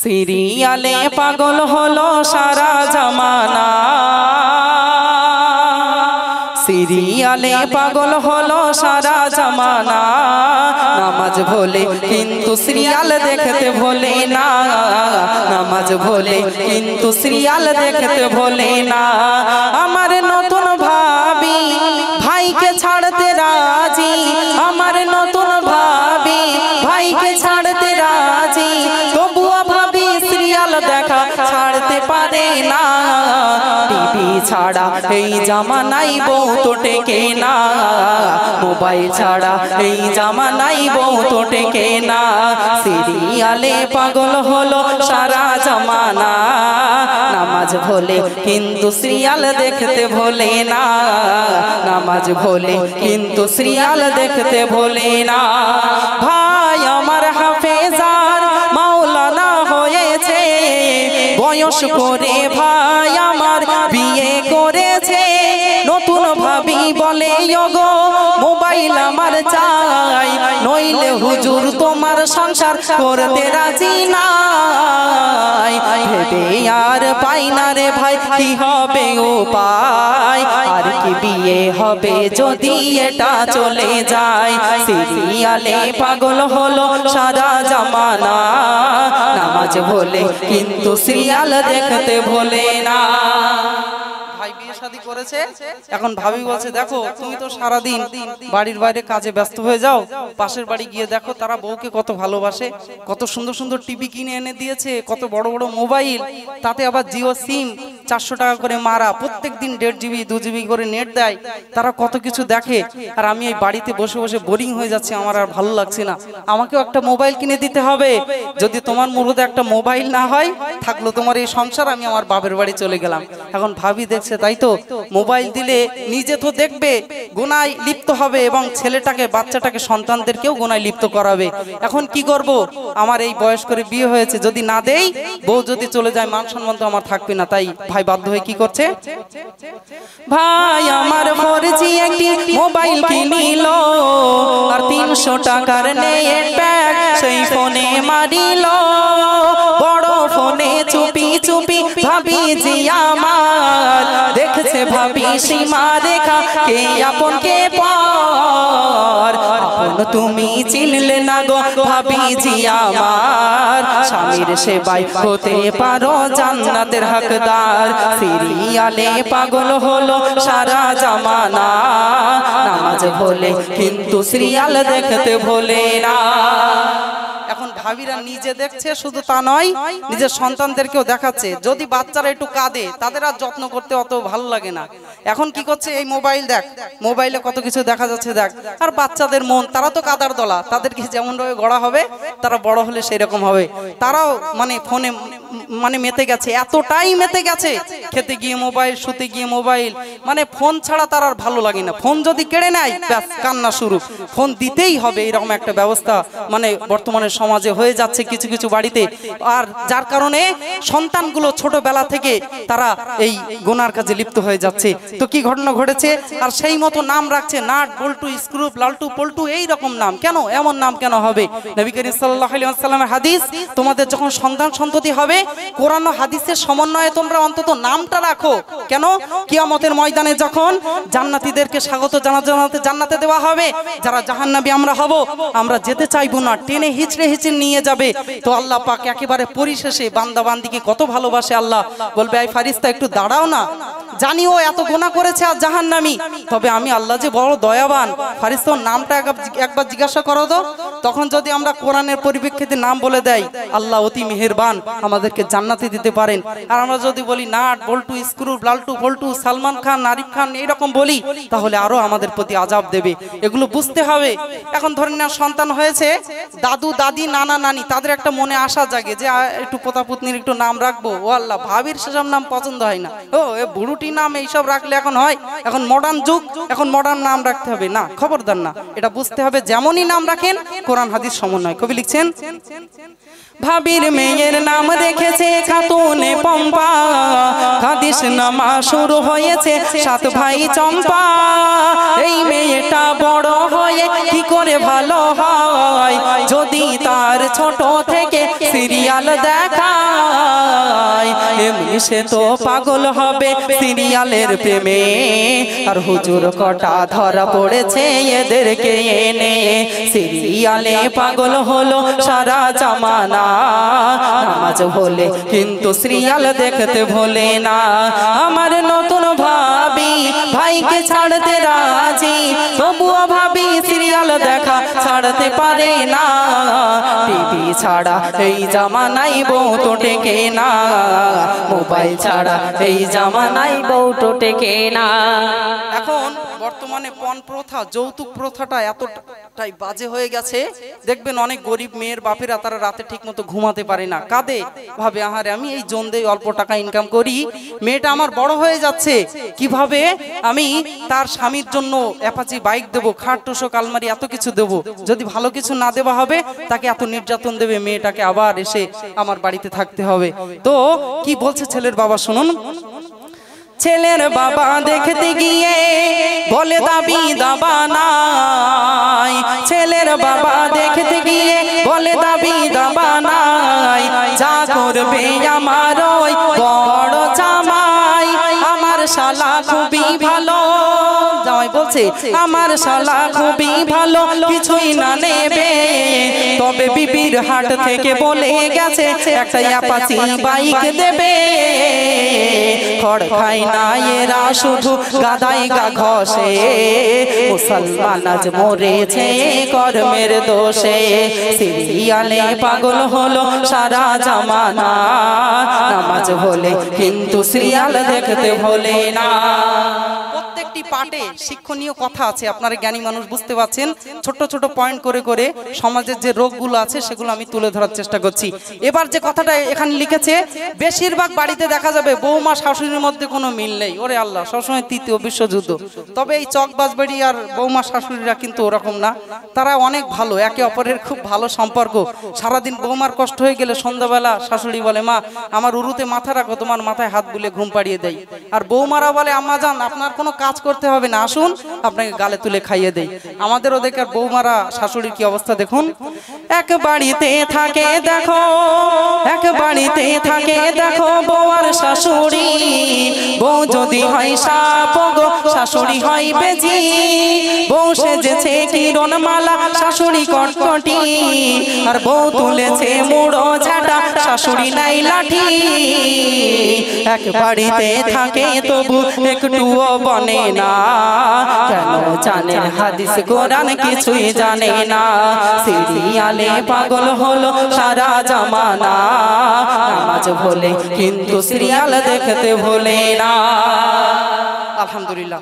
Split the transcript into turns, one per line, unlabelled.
সিরিয়ালে পাগল হলো সারা জামানা, সিরিয়ালে পাগল হলো সারা জামানা। নামাজ ভোলে কিন্তু সিরিয়াল দেখতে ভোলে না, নামাজ ভোলে কিন্তু সিরিয়াল দেখতে ভোলে না। আমার নতুন ভাবি ভাইকে ছাড়তে রাজি, আমার নতুন ভাবি ভাইকে ছাড়তে রাজি, তবুও ভাবি সিরিয়াল দেখা ছাড়তে পারে না। টিভি ছাড়া এই জামানায় বউ তো টেকে না, মোবাইল ছাড়া এই জামানায় বউ তো টেকে না। সিরিয়ালে পাগল হলো সারা জামানা, নামাজ ভোলে কিন্তু সিরিয়াল দেখতে ভোলে না, নামাজ ভোলে কিন্তু সিরিয়াল দেখতে ভোলে না। ভাই আমার হাফেজার মাওলানা হয়েছে, বয়স করে ভাই আমার বিয়ে করেছে। নতুন ভাবি বলে ওগো মোবাইল আমার চাই, নইলে হুজুর তোমার সংসার করতে রাজি নাই। ভেবে আর পাই না রে ভাই কি হবে উপায়, আর কি বিয়ে হবে যদি এটা চলে যায়। সিরিয়ালে পাগল হলো সারা জামানা, নামাজ ভোলে কিন্তু সিরিয়াল দেখতে ভোলে না। ভাই বিয়ে শাদী করেছে, এখন ভাবি বলছে দেখো তুমি তো সারাদিন বাড়ির বাইরে কাজে ব্যস্ত হয়ে যাও, পাশের বাড়ি গিয়ে দেখো তারা বউকে কত ভালোবাসে, কত সুন্দর সুন্দর টিভি কিনে এনে দিয়েছে, কত বড় বড় মোবাইল, তাতে আবার জিও সিম 400 টাকা করে মারা, প্রত্যেক দিন 1.5 GB 2 GB করে নেট দেয়, তারা কত কিছু দেখে। আর আমি এই বাড়িতে বসে বসে বোরিং হয়ে যাচ্ছি, আমার আর ভালো লাগছে না, আমাকেও একটা মোবাইল কিনে দিতে হবে। যদি তোমার মুরুদে একটা মোবাইল না হয় থাকলো তোমার এই সংসার, আমি আমার বাপের বাড়ি চলে গেলাম। এখন ভাবি দেখছে তাই তো, মোবাইল দিলে নিজে তো দেখবে, গুনায় লিপ্ত হবে এবং ছেলেটাকে বাচ্চাটাকে সন্তানদেরকেও গুনায় লিপ্ত করাবে। এখন কি করব, আমার এই বয়স করে বিয়ে হয়েছে, যদি না দেই বউ যদি চলে যায় মান সম্মান তো আমার থাকবে না। তাই ভাই বাধ্য হয়ে কি করছে, ভাই আমার ফরজি একটি মোবাইল কিনিল, আর 300 টাকার নেট প্যাক সেই ফোনে মারিল। বড় ফোনে চুপি চুপি ভাবি জি আমার দেখছে, ভাবি সীমা রেখা কে আপন কে পর। আপন তুমি চিনলে না গো ভাবি জি আমার, স্বামীর সেবায় হতে পারো জান্নাতের হকদার। সিরিয়ালে পাগল হলো সারা জামানা, নামাজ ভোলে কিন্তু সিরিয়াল দেখতে ভোলে না। এখন ভাবিরা নিজে দেখছে, শুধু তা নয় নিজের সন্তানদেরকেও দেখাচ্ছে। যদি বাচ্চারা একটু কাঁদে তাদের আর যত্ন করতে অত ভালো লাগে না। এখন কি করছে, এই মোবাইল দেখ, মোবাইলে কত কিছু দেখা যাচ্ছে দেখ। আর বাচ্চাদের মন, তারা তো কাদার দলা, তাদেরকে যেমন ভাবে গড়া হবে তারা বড় হলে সেই রকম হবে। তারাও মানে ফোনে মানে মেতে গেছে, এতটাই মেতে গেছে, খেতে গিয়ে মোবাইল, শুতে গিয়ে মোবাইল, মানে ফোন ছাড়া তার আর ভালো লাগে না। ফোন যদি কেড়ে নেয় ব্যাস কান্না শুরু, ফোন দিতেই হবে, এরকম একটা ব্যবস্থা মানে বর্তমানে সমাজে হয়ে যাচ্ছে কিছু কিছু বাড়িতে। আর যার কারণে সন্তানগুলো ছোটবেলা থেকে তারা এই গুনার কাজে লিপ্ত হয়ে যাচ্ছে। তো কি ঘটনা ঘটেছে, আর সেই মতো নাম রাখছে, নাট বল্টু স্ক্রু লালটু পল্টু, এই রকম নাম কেন, এমন নাম কেন হবে? নবী করিম সাল্লাল্লাহু আলাইহি ওয়াসাল্লামের হাদিস, তোমাদের যখন সন্তান সন্ততি হবে কোরআন ও হাদিসের সমন্বয়ে তোমরা অন্তত নামটা রাখো। কেন? কিয়ামতের ময়দানে যখন জান্নাতীদেরকে স্বাগত জানাতে জান্নাতে দেওয়া হবে, যারা জাহান্নামী আমরা হব, আমরা যেতে চাইবো না, টেনে হিচড়ে হিচড়ে নিয়ে যাবে। তো আল্লাহ পাক একেবারে পরিশেষে বান্দা বান্দিকে কত ভালোবাসে, আল্লাহ বলবে এই ফারিস্তা একটু দাঁড়াও না, জানি ও এত গুনাহ করেছে আর জাহান্নামী, তবে আমি আল্লাহ যে বড় দয়াবান। ফারিস্তার নামটা একবার জিজ্ঞাসা করো তো। তখন যদি আমরা কোরআনের পরিপ্রেক্ষিতে নাম বলে দেই, আল্লাহ অতি মেহেরবান, আমাদেরকে জান্নাতে দিতে পারেন। আর আমরা যদি বলি নাট বল্টু স্ক্রু লালটু পল্টু, সালমান খান আরিফ খান এইরকম বলি, তাহলে আরো আমাদের প্রতি আযাব দেবে। এগুলো বুঝতে হবে। এখন ধরেন না সন্তান হয়েছে, দাদু দাদি নানা নানি, তাদের একটা মনে আশা জাগে যে একটু পোতা পুতনির একটু নাম রাখবো। ও আল্লাহ, ভাবির সেসব নাম পছন্দ হয় না, ও এ বুড়ুটি নাম এইসব রাখলে এখন হয়? এখন মডার্ন যুগ, এখন মডার্ন নাম রাখতে হবে না, খবরদার না। এটা বুঝতে হবে যেমনই নাম রাখেন কোরআন হাদিস সমন্বয়। কবি লিখছেন, ভাবির মেয়ের নাম রেখেছে খাতুনে পম্পা, হাদিস নামা শুরু হয়েছে 7 ভাই চম্পা। এই মেয়েটা বড় হয়ে কি করে ভালো হয় যদি তার ছোট থেকে সিরিয়াল দেখায়। এমনি সে তো পাগল হবে সিরিয়ালের প্রেমে, আর হুজুর কটা ধরা পড়েছে এদেরকে এনে। সিরিয়ালে পাগল হলো সারা জামানা, নামাজ ভোলে কিন্তু সিরিয়াল দেখতে ভোলে না। আমার নতুন ভাবি ভাইকে ছাড়তে রাজি, তবুও ভাবি সিরিয়াল দেখা ছাড়তে পারে না। টিভি ছাড়া এই জামানায় বউ তো টেকে না, মোবাইল ছাড়া এই জামানায় বউ তো টেকে না। এখন বর্তমানে পণ প্রথা, যৌতুক প্রথাটা এতটাই বাজে হয়ে গেছে, দেখবেন অনেক গরিব মেয়ের বাপেরা তারা রাতে ঠিক মতো ঘুমাতে পারে না, কাঁদে, ভাবে আহারে আমি এই জন দিয়ে অল্প টাকা ইনকাম করি, মেয়েটা আমার বড় হয়ে যাচ্ছে, কিভাবে আমি তার স্বামীর জন্য অ্যাপাচি বাইক দেবো, খাট তোষক আলমারি এত কিছু দেবো, যদি ভালো কিছু না দেওয়া হবে তাকে এত নির্যাতন দেবে, মেয়েটাকে আবার এসে আমার বাড়িতে থাকতে হবে। তো কি বলছে ছেলের বাবা শুনুন, ছেলের বাবা দেখতে গিয়ে বলে দাবি দাবা নাই, ছেলের বাবা দেখতে গিয়ে বলে দাবি দাবা নাই। যা করবে আমার ওই বড় জামাই, আমার শালা খুবই ভালো। জামাই বলছে আমার শালা খুবই ভালো, কিছুই না নেবে, তবে বিবির হাট থেকে বলে গেছে একটা অ্যাপাচি বাইক দেবে। খড় খাই না এরা শুধু গাদাই গা ঘষে, মুসলমান আজ মরেছে কর্মের দোষে। সিরিয়ালে পাগল হলো সারা জামানা, নামাজ ভোলে কিন্তু সিরিয়াল দেখতে ভোলে না। প্রত্যেকটি পাঠে শিক্ষণীয় কথা আছে, আপনারা জ্ঞানী মানুষ বুঝতে পারছেন। ছোট ছোট পয়েন্ট করে করে সমাজের যে রোগগুলো আছে সেগুলো আমি তুলে ধরার চেষ্টা করছি। এবার যে কথাটা এখানে লিখেছে, বেশিরভাগ বাড়িতে দেখা যাবে বৌমা শাশুড়ির মধ্যে কোনো মিল নেই। ওরে আল্লাহ, সবসময় তৃতীয় বিশ্বযুদ্ধ। তবে এই চকবাজবাড়ি আর বৌমা শাশুড়িরা কিন্তু ওরকম না, তারা অনেক ভালো, একে অপরের খুব ভালো সম্পর্ক। সারাদিন বৌমার কষ্ট হয়ে গেলে সন্ধ্যাবেলা শাশুড়ি বলে মা আমার উরুতে মাথা রাখো, তোমার মাথায় হাত বুলে ঘুম পাড়িয়ে দেয়। আর বৌমারা বলে আম্মা জান আপনার কোনো কাজ করতে হবে না, আসুন আপনাকে গালে তুলে খাইয়ে দেই। আমাদের ওদের বৌমারা শাশুড়ির কি অবস্থা দেখুন। এক বাড়িতে থাকে দেখো, এক বাড়িতে থাকে দেখো বউ আর শাশুড়ি, বউ যদি হয় সাপ গো শাশুড়ি হয় বেজি, বউ সেজেছে কিরণ মালা শাশুড়ি কটকটি, আর বউ তুলেছে মুড়ো ঝাঁটা শাশুড়ি নাই লাঠি। এক বাড়িতে থাকে তবু একটুও বনে না, কেন জানে হাদিস কোরআন কিছুই জানে না। সিরিয়ালে পাগল হলো সারা জামানা, নামাজ ভোলে কিন্তু সিরিয়াল দেখতে ভোলে না। আলহামদুলিল্লাহ।